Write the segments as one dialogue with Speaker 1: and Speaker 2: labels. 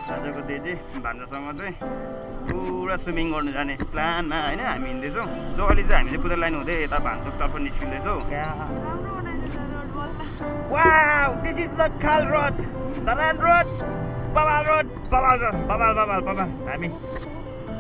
Speaker 1: आजको दिन चाहिँ भान्जासँग चाहिँ पुरा स्विमिङ गर्नु जाने प्लानमा होइन हामी हिँड्दैछौँ। जो अलि चाहिँ हामीले पुरा लाइन हुँदै यता भान्जोकतर्फ निस्किँदैछौँ। वाउ, दिस इज द खाल रोड, धरान रोड, बबाल रोड, बबाल रोड, बबाल बबाल बबाल। हामी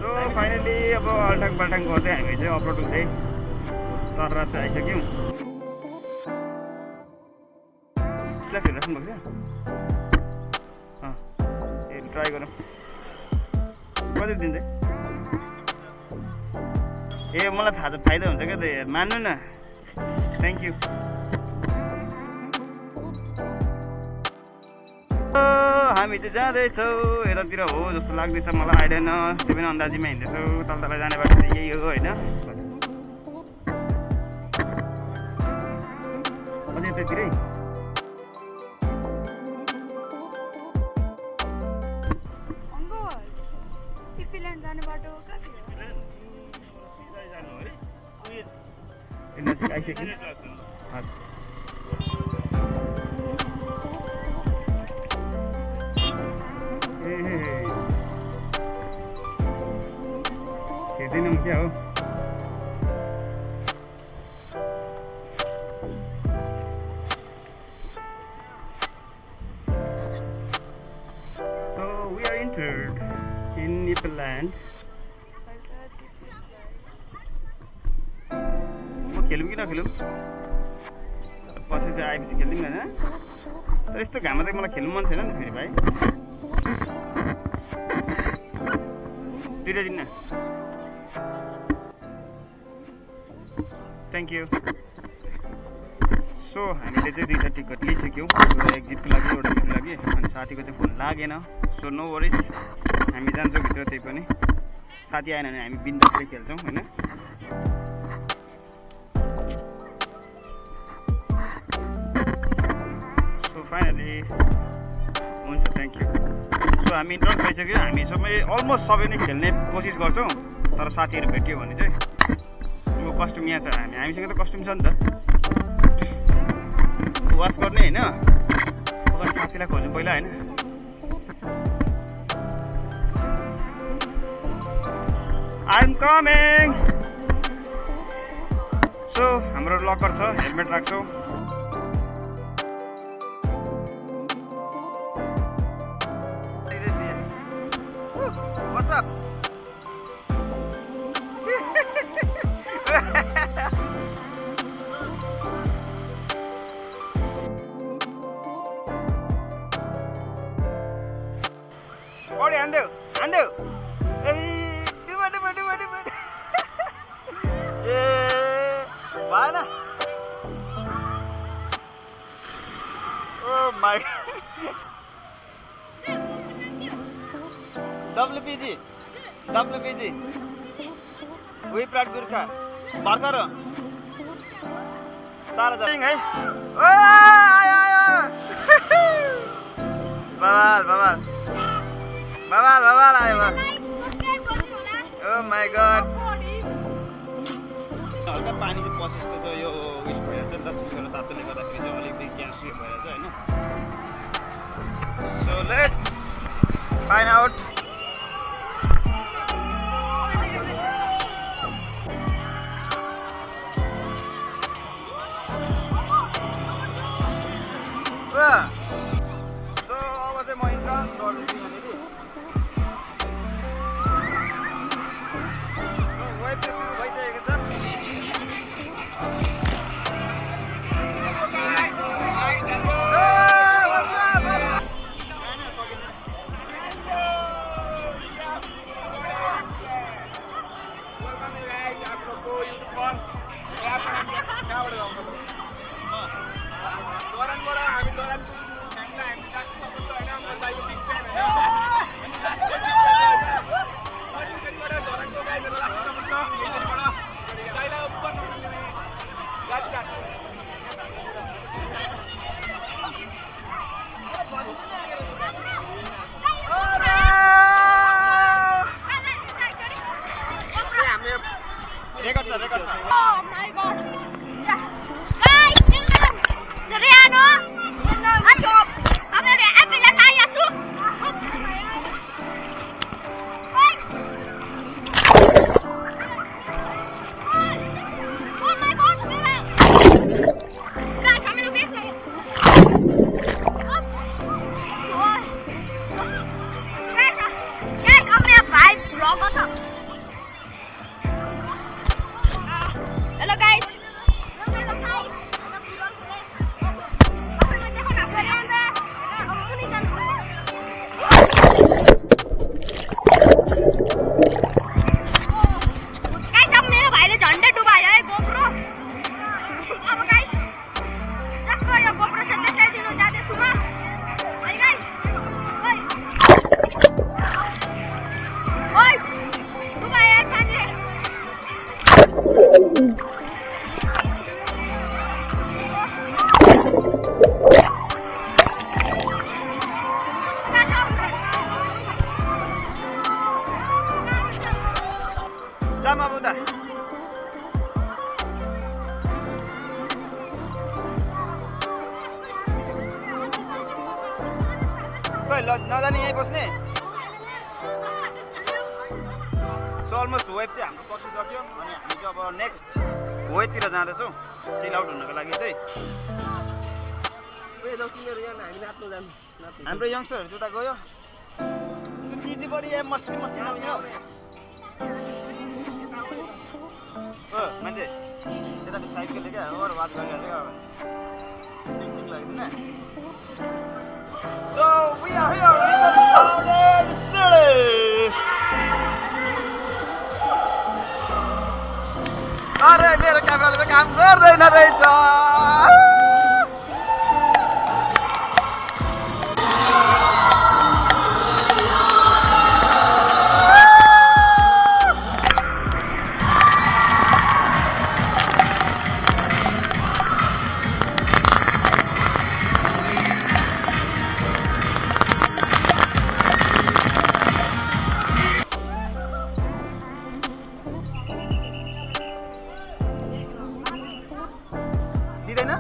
Speaker 1: सो फाइनली अब अल्टाङ पल्टाङ गर्दै हामी चाहिँ अपलोड हुँदै सररात चाहिँ आइसक्यौँ। फ्ल्यास हेरिराख्नु भएको छ? ट्राई गरौँ कति दिन्छ ए मलाई थाहा छ फाइदा हुन्छ क्या त मान्नु न। Thank you. हामी चाहिँ जाँदैछौँ यतातिर हो जस्तो लाग्दैछ मलाई, आइडेन त्यो पनि अन्दाजीमा हिँड्दैछौँ। तल जाने बाटो चाहिँ यही हो होइन। अझै यतातिरै आइसक्यो। हेर्दैनौँ क्या हो। So we are entered in Nepalland. खेलौँ कि नखेलौँ पछि चाहिँ आएपछि खेल्दिउँ होइन। तर यस्तो घाममा चाहिँ मलाई खेल्नु मन छैन नि त फेरि भाइ। दुइटा दिन न। Thank you. सो हामीले चाहिँ दुईवटा टिकट लिइसक्यौँ, एउटा एक्जिटको लागि एउटा उयोको लागि। अनि साथीको चाहिँ फोन लागेन। सो नो वरिज, हामी जान्छौँ भित्र। त्यही पनि साथी आएन भने हामी बिन्दासले खेल्छौँ होइन। फाइनली हुन्छ, थ्याङ्क यू। सो हामी इन्ट्रोड भइसक्यो। हामी सबै अलमोस्ट सबै नै खेल्ने कोसिस गर्छौँ, तर साथीहरू भेट्यो भने चाहिँ त्यो कस्ट्युम यहाँ छ। हामीसँग त कस्ट्युम छ नि त, वास गर्ने होइन। अगाडि साथीलाई खोज्नु पहिला होइन। I am coming. सो हाम्रो लकर छ, हेलमेट राख्छौँ। What's up? Oi, Ando. Do. Yeah, mana? Oh my. WPG वी प्राट गुर्खा भर्खर 4000 है। बबाल आयो। ओ माई गॉड, हल्का पानी चाहिँ पसेछ त यो उयस भइरहेछ नि त। त्यसको तातोले गर्दाखेरि चाहिँ अलिकति ग्यास उयो भइरहेछ होइन। So let's find out. So, अब चाहिँ म इन्ट्रान्स गर्दैछु यहाँनिर। वेब चाहिँ सुरु भइसकेको छ। रेकर्ड छ रेकर्ड छ
Speaker 2: Oh my god. Guys, Indan, Riano, Ashok, हमारे एपिला खाया सु. Oh my god. Guys, हमें लोग देख रहे हैं. Guys, अब मेरा भाई ब्लॉग था. Hello guys. Guys, अब मेरे भाई ने झंडे डुबाया है GoPro. अब guys, जस्तो यो GoPro से त्यसलाई दिनु जाँदै छु म. है guys. ओइ. डुबाया खाने.
Speaker 1: जामा बुदा खोइ नजाने यहीँ बस्ने सो अलमोस्ट वेब चाहिँ हाम्रो पसिसक्यो अनि हामी चाहिँ अब नेक्स्ट वेतिर जाँदैछौँ चिल आउट हुनको लागि चाहिँ हाम्रो यङ्स्टरहरू चाहिँ उता गयो चिजी बढी मस्ती मस्ती नमियो मान्छे यता साइकलले क्या ओभर बात गरिहाल्यो ठिक लाग्दैन So we are here in the loaded city. अरे मेरो क्यामेराले त काम गर्दैन रहेछ दिदैन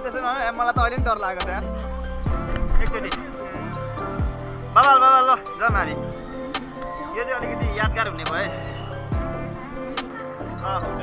Speaker 1: त्यसो नभए मलाई त अहिले पनि डर लागेको छ यार एकचोटि बाबा बाबा ल जाउँ हामी यो चाहिँ अलिकति यादगार हुने भयो हुन्छ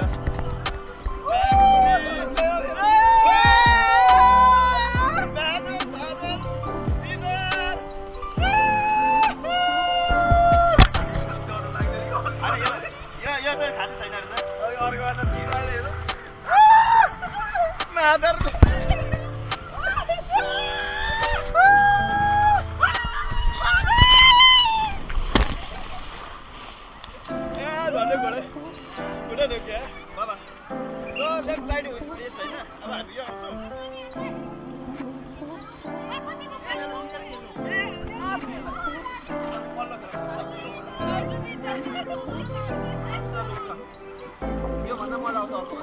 Speaker 1: यो भन्दा मलाई आउँछ अर्को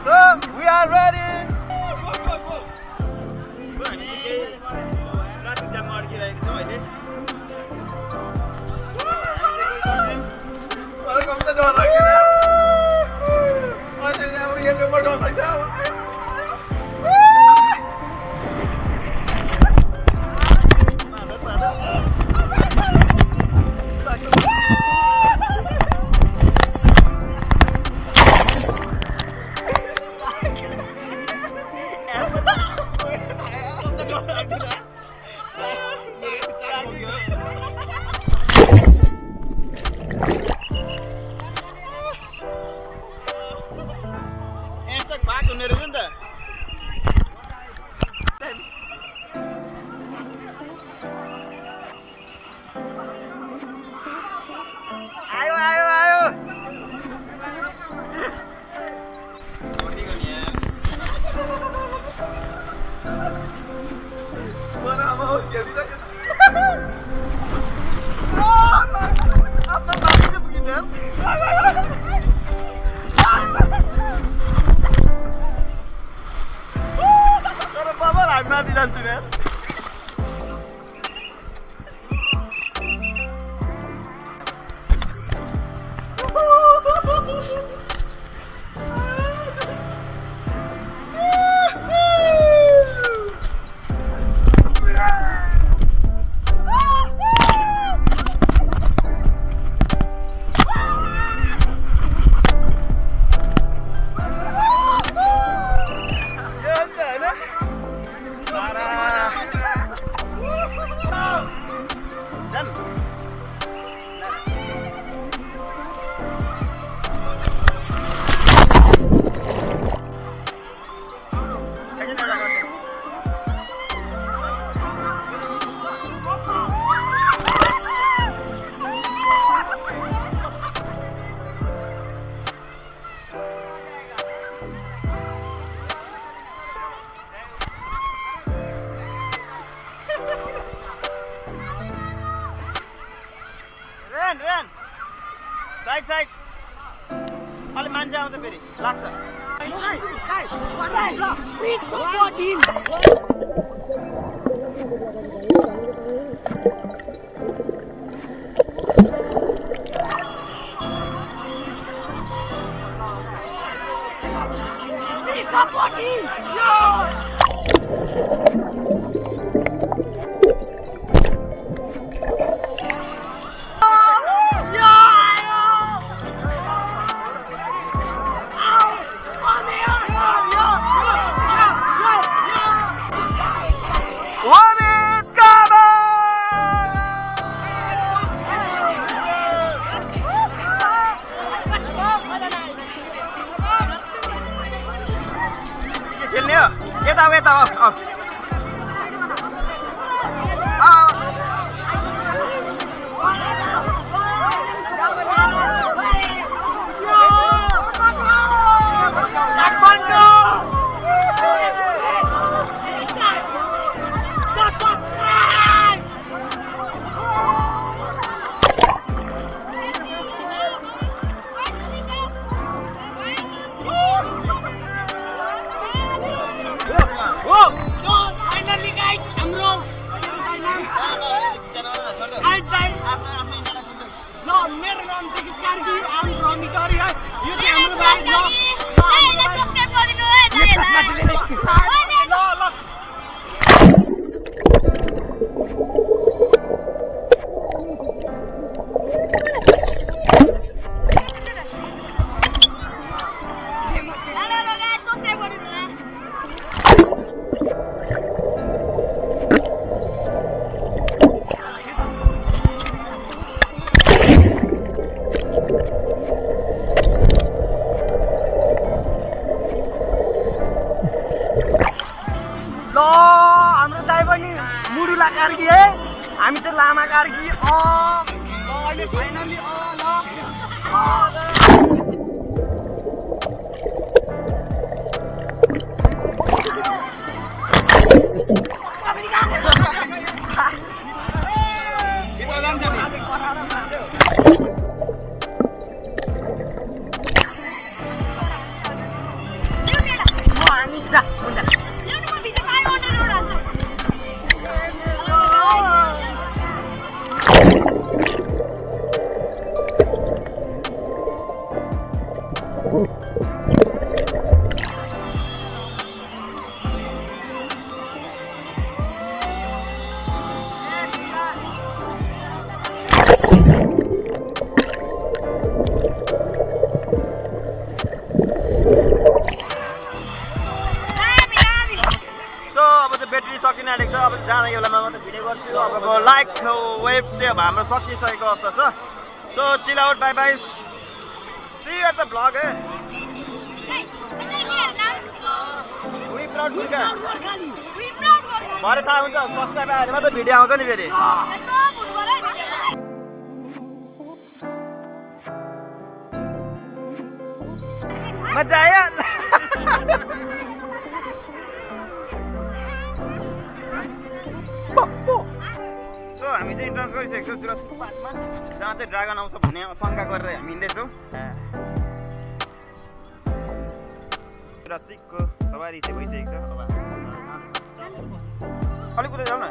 Speaker 1: So we are ready rain side अलि मान्छे आउँछ फेरि लाग्छ खेल्ने हो यता
Speaker 3: हाम्रो दाइ पनि मुडुला कार्की है हामी चाहिँ लामा कार्की अहिले फाइनली
Speaker 1: ब्याट्री सकिन आँटेको छ अब जाँदा बेलामा मात्रै भिडियो गर्छु अब लाइक वेभ चाहिँ अब हाम्रो सकिसकेको अवस्था छ so chill out bye bye see you at the blog hey we proud Gurkha भरे थाहा हुन्छ सब्सक्राइब आएर मात्रै भिडियो आउँछ नि फेरि मजा आयो हामी चाहिँ इन्ट्रान्स गरिसकेको छौँ जुरासिक पार्कमा जहाँ चाहिँ ड्रागन आउँछ भन्ने शङ्का गरेर हामी हिँड्दैछौँ जुरासिकको सवारी चाहिँ भइसकेको छ अब अलिक उता जाऊ न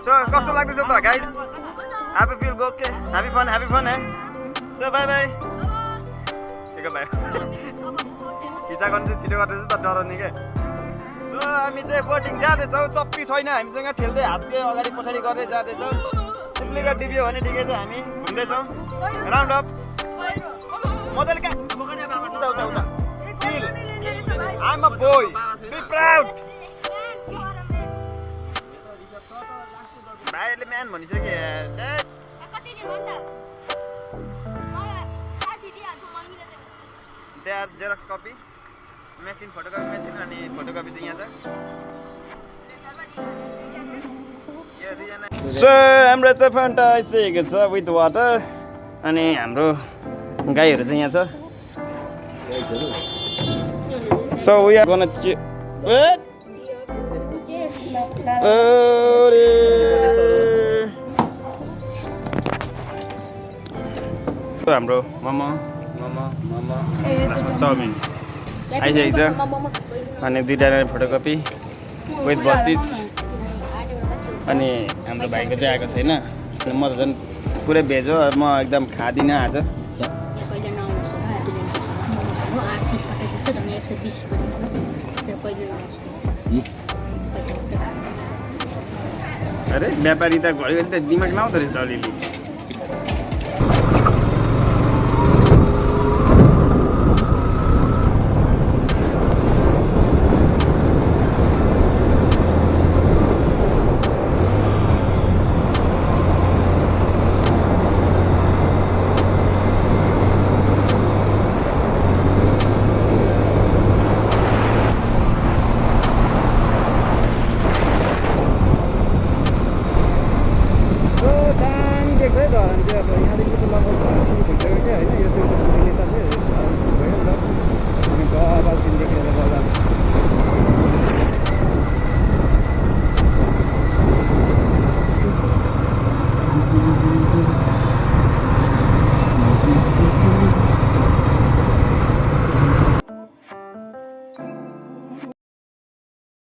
Speaker 1: So, कस्तो लाग्दैछ त guys Happy feel okay? Happy fun है So, bye bye ठीक है bye खिचा गर्नु चाहिँ छिटो गर्दैछ त डराउने के So, हामी चाहिँ बोटिङ जाँदैछौँ चप्पी छैन हामीसँग ठेल्दै हातले अगाडि पछाडि गर्दै जाँदैछौँ डुप्लिकेट डिभियो भने ठिकै छ हामी घुम्दैछौँ राउन्ड अप मजाले क्या उता chill I'm a boy be proud भाइले म्यान भनिसक्यो त्यहाँ Xerox copy machine photocopy machine अनि फोटोकपी चाहिँ यहाँ छ सो हाम्रो चाहिँ फान्टा आइसकेको छ विथ वाटर अनि हाम्रो गाईहरू चाहिँ यहाँ छ सो वी आर गोना हाम्रो मोमो चाउमिन आइसकेको छ अनि दुईवटा फोटोकपी विथ बत्तिज अनि हाम्रो भाइको चाहिँ आएको छैन अनि म त झन् पुरै भेज हो म एकदम खाँदिनँ आज अरे व्यापारी त घरि त दिमाग लाउँदो रहेछ अलिअलि